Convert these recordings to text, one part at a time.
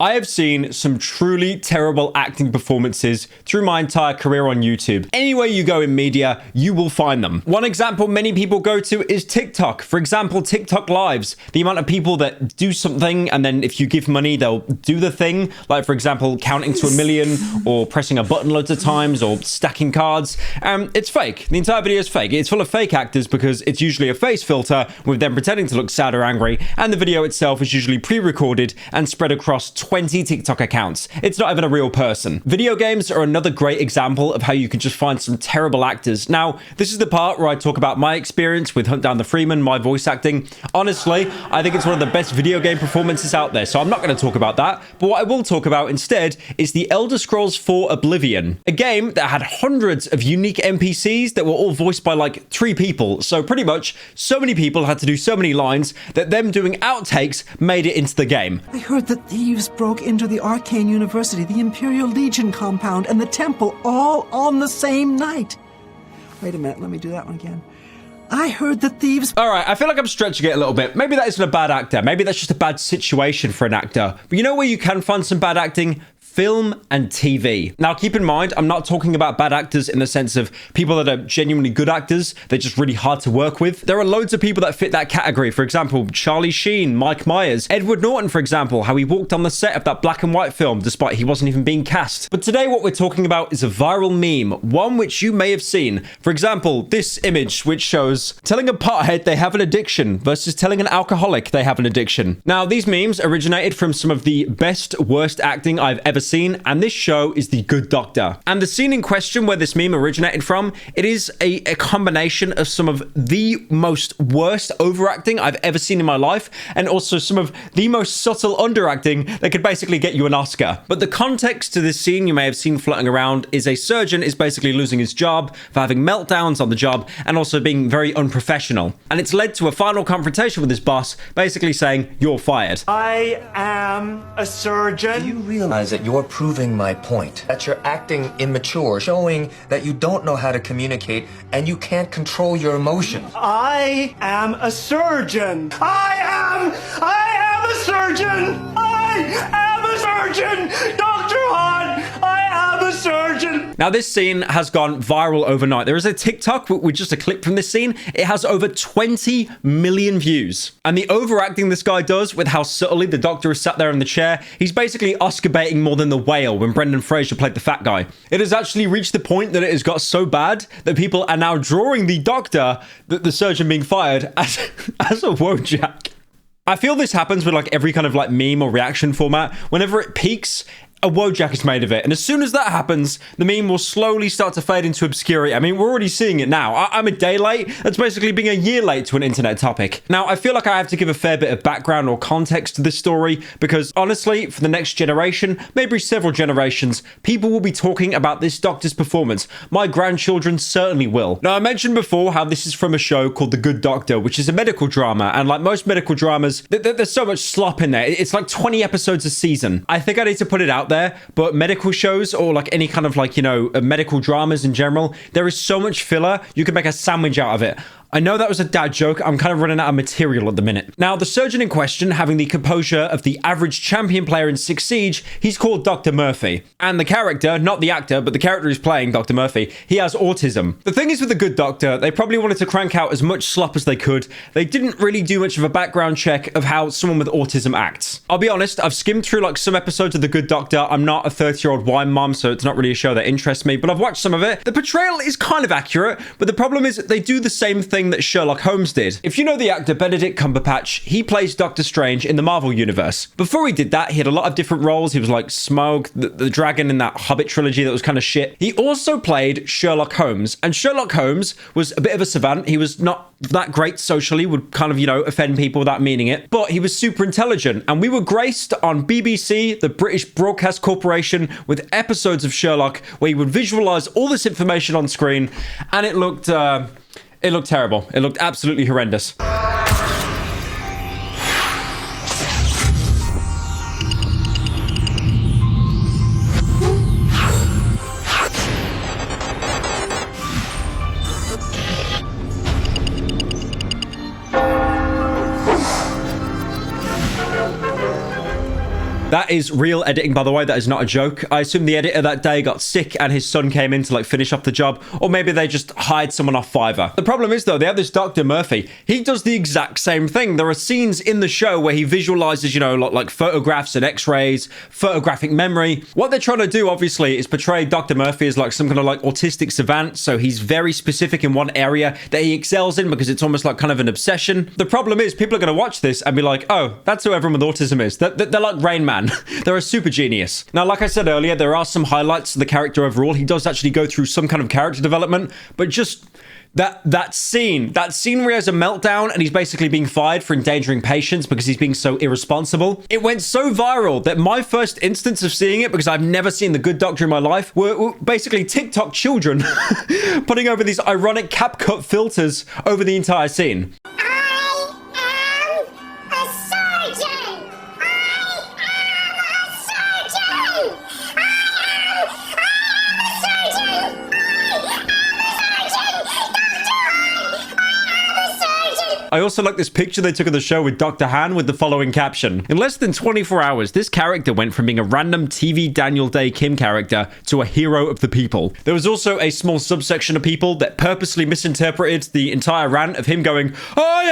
I have seen some truly terrible acting performances through my entire career on YouTube. Anywhere you go in media, you will find them. One example many people go to is TikTok. For example, TikTok lives. The amount of people that do something and then if you give money, they'll do the thing. Like, for example, counting to 1 million or pressing a button loads of times or stacking cards. It's fake. The entire video is fake. It's full of fake actors because it's usually a face filter with them pretending to look sad or angry. And the video itself is usually pre-recorded and spread across 20 TikTok accounts. It's not even a real person. Video games are another great example of how you can just find some terrible actors. Now, this is the part where I talk about my experience with Hunt Down the Freeman, my voice acting. Honestly, I think it's one of the best video game performances out there, so I'm not going to talk about that. But what I will talk about instead is The Elder Scrolls 4 Oblivion, a game that had hundreds of unique NPCs that were all voiced by like 3 people. So pretty much, so many people had to do so many lines that them doing outtakes made it into the game. I heard that thieves broke into the Arcane University, the Imperial Legion compound, and the temple all on the same night. Wait a minute, let me do that one again. I heard the thieves... All right, I feel like I'm stretching it a little bit. Maybe that isn't a bad actor. Maybe that's just a bad situation for an actor. But you know where you can find some bad acting? Film and TV. Now, keep in mind, I'm not talking about bad actors in the sense of people that are genuinely good actors. They're just really hard to work with. There are loads of people that fit that category. For example, Charlie Sheen, Mike Myers, Edward Norton, for example, how he walked on the set of that black and white film despite he wasn't even being cast. But today, what we're talking about is a viral meme, one which you may have seen. For example, this image, which shows telling a pothead they have an addiction versus telling an alcoholic they have an addiction. Now, these memes originated from some of the best, worst acting I've ever seen, and this show is The Good Doctor. And the scene in question where this meme originated from, it is a combination of some of the most worst overacting I've ever seen in my life, and also some of the most subtle underacting that could basically get you an Oscar. But the context to this scene you may have seen floating around is a surgeon is basically losing his job for having meltdowns on the job and also being very unprofessional. And it's led to a final confrontation with his boss, basically saying, "You're fired." I am a surgeon. Do you realize that you're proving my point? That you're acting immature, showing that you don't know how to communicate and you can't control your emotions. I am a surgeon. I am a surgeon. I am a surgeon. Dr. Hahn, I am a surgeon. Now, this scene has gone viral overnight. There is a TikTok with just a clip from this scene. It has over 20 million views. And the overacting this guy does with how subtly the doctor is sat there in the chair, he's basically Oscar baiting more than the whale when Brendan Fraser played the fat guy. It has actually reached the point that it has got so bad that people are now drawing the doctor, the surgeon being fired, as a Wojak. I feel this happens with like every kind of like meme or reaction format. Whenever it peaks, a Wojak is made of it. And as soon as that happens, the meme will slowly start to fade into obscurity. I mean, we're already seeing it now. I'm a day late. That's basically being a year late to an internet topic. Now, I feel like I have to give a fair bit of background or context to this story because honestly, for the next generation, maybe several generations, people will be talking about this doctor's performance. My grandchildren certainly will. Now, I mentioned before how this is from a show called The Good Doctor, which is a medical drama. And like most medical dramas, there's so much slop in there. It's like 20 episodes a season. I think I need to put it out there, but medical shows or like any kind of like, you know, medical dramas in general, there is so much filler, you can make a sandwich out of it. I know that was a dad joke. I'm kind of running out of material at the minute. Now, the surgeon in question, having the composure of the average champion player in Six Siege, he's called Dr. Murphy. And the character, not the actor, but the character who's playing Dr. Murphy, he has autism. The thing is with The Good Doctor, they probably wanted to crank out as much slop as they could. They didn't really do much of a background check of how someone with autism acts. I'll be honest, I've skimmed through like some episodes of The Good Doctor. I'm not a 30-year-old wine mom, so it's not really a show that interests me, but I've watched some of it. The portrayal is kind of accurate, but the problem is they do the same thing that Sherlock Holmes did. If you know the actor Benedict Cumberbatch, he plays Doctor Strange in the Marvel Universe. Before he did that, he had a lot of different roles. He was like Smaug, the dragon in that Hobbit trilogy that was kind of shit. He also played Sherlock Holmes, and Sherlock Holmes was a bit of a savant. He was not that great socially, would kind of, you know, offend people without meaning it, but he was super intelligent, and we were graced on BBC, the British Broadcast Corporation, with episodes of Sherlock where he would visualize all this information on screen, and it looked terrible. It looked absolutely horrendous. That That is real editing, by the way. That is not a joke. I assume the editor that day got sick and his son came in to like finish off the job, or maybe they just hired someone off Fiverr. The problem is though, they have this Dr. Murphy. He does the exact same thing. There are scenes in the show where he visualizes, you know, like photographs and x-rays, photographic memory. What they're trying to do, obviously, is portray Dr. Murphy as like some kind of like autistic savant. So he's very specific in one area that he excels in because it's almost like kind of an obsession. The problem is people are going to watch this and be like, oh, that's who everyone with autism is. They're like Rain Man. They're a super genius. Now, like I said earlier, there are some highlights to the character overall. He does actually go through some kind of character development, but just that scene where he has a meltdown and he's basically being fired for endangering patients because he's being so irresponsible. It went so viral that my first instance of seeing it, because I've never seen The Good Doctor in my life, were basically TikTok children putting over these ironic CapCut filters over the entire scene. I also like this picture they took of the show with Dr. Han with the following caption. In less than 24 hours, this character went from being a random TV Daniel Day Kim character to a hero of the people. There was also a small subsection of people that purposely misinterpreted the entire rant of him going, I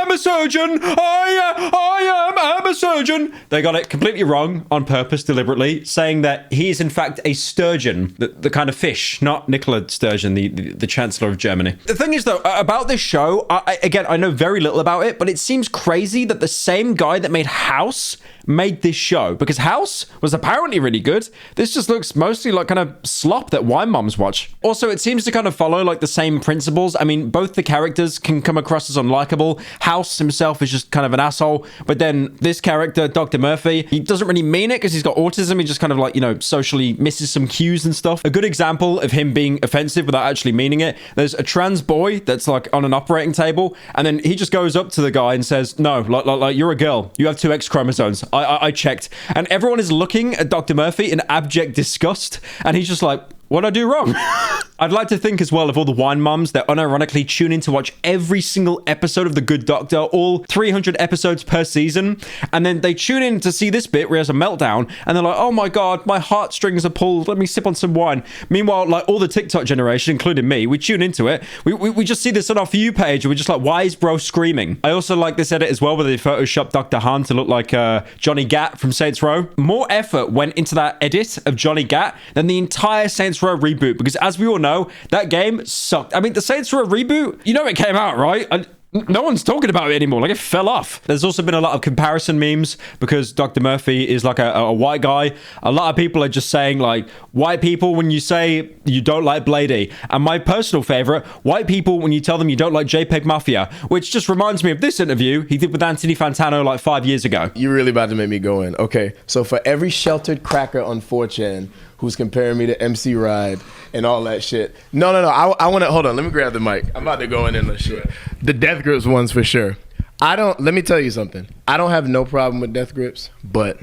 am a surgeon. I am a surgeon. They got it completely wrong on purpose, deliberately, saying that he is in fact a sturgeon, the kind of fish, not Nicola Sturgeon, the Chancellor of Germany. The thing is though, about this show, again, I know very little about it, but it seems crazy that the same guy that made House made this show, because House was apparently really good. This just looks mostly like kind of slop that wine moms watch. Also, it seems to kind of follow like the same principles. I mean, both the characters can come across as unlikable. House himself is just kind of an asshole, but then this character, Dr. Murphy, he doesn't really mean it because he's got autism. He just kind of like, you know, socially misses some cues and stuff. A good example of him being offensive without actually meaning it, there's a trans boy that's like on an operating table, and then he just goes up to the guy and says, no, like you're a girl. You have 2 X chromosomes. I checked. And everyone is looking at Dr. Murphy in abject disgust. And he's just like, what'd I do wrong? I'd like to think as well of all the wine moms that unironically tune in to watch every single episode of The Good Doctor, all 300 episodes per season, and then they tune in to see this bit where he has a meltdown, and they're like, oh my god, my heartstrings are pulled, let me sip on some wine. Meanwhile, like all the TikTok generation, including me, we tune into it, we just see this on our For You page, and we're just like, why is bro screaming? I also like this edit as well, where they photoshopped Dr. Han to look like Johnny Gat from Saints Row. More effort went into that edit of Johnny Gat than the entire Saints Row reboot, because as we all know, that game sucked. I mean, the Saints Row reboot, you know it came out, right? And no one's talking about it anymore. Like, it fell off. There's also been a lot of comparison memes because Dr. Murphy is like a white guy. A lot of people are just saying, like, white people when you say you don't like Bladey. And my personal favorite, white people when you tell them you don't like JPEG Mafia, which just reminds me of this interview he did with Anthony Fantano like 5 years ago. You're really about to make me go in. Okay, so for every sheltered cracker on 4chan who's comparing me to MC Ride and all that shit. No. I want to, hold on, let me grab the mic. I'm about to go in this shit. The Death Grips ones for sure. Let me tell you something. I don't have no problem with Death Grips, but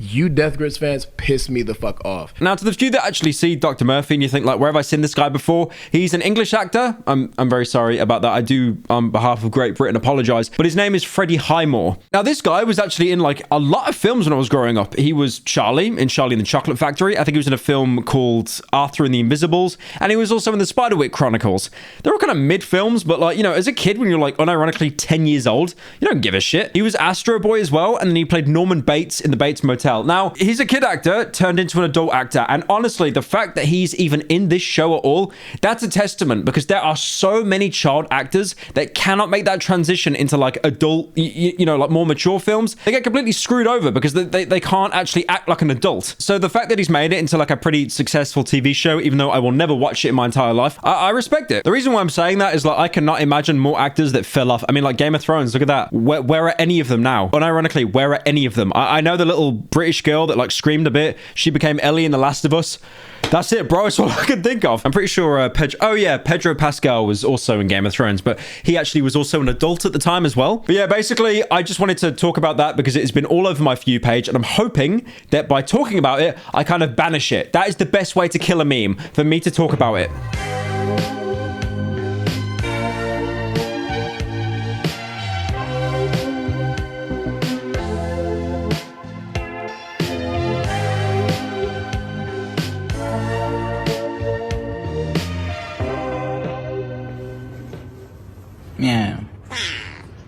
you Death Grips fans piss me the fuck off. Now, to the few that actually see Dr. Murphy and you think, like, where have I seen this guy before? He's an English actor. I'm very sorry about that. I do, on behalf of Great Britain, apologize. But his name is Freddie Highmore. Now, this guy was actually in, like, a lot of films when I was growing up. He was Charlie in Charlie and the Chocolate Factory. I think he was in a film called Arthur and the Invisibles. And he was also in the Spiderwick Chronicles. They were kind of mid-films, but, like, you know, as a kid, when you're, like, unironically 10 years old, you don't give a shit. He was Astro Boy as well, and then he played Norman Bates in the Bates Motel. Now, he's a kid actor turned into an adult actor, and honestly, the fact that he's even in this show at all, that's a testament, because there are so many child actors that cannot make that transition into like adult, you know, like more mature films. They get completely screwed over because they can't actually act like an adult. So the fact that he's made it into like a pretty successful TV show, even though I will never watch it in my entire life, I respect it. The reason why I'm saying that is like I cannot imagine more actors that fell off. I mean, like Game of Thrones, look at that. Where are any of them now? Unironically, where are any of them? I know the little British girl that like screamed a bit. She became Ellie in The Last of Us. That's it, bro. It's all I can think of. I'm pretty sure Pedro Pascal was also in Game of Thrones, but he actually was also an adult at the time as well. But yeah, basically, I just wanted to talk about that because it has been all over my For You page, and I'm hoping that by talking about it, I kind of banish it. That is the best way to kill a meme, for me to talk about it. Meow.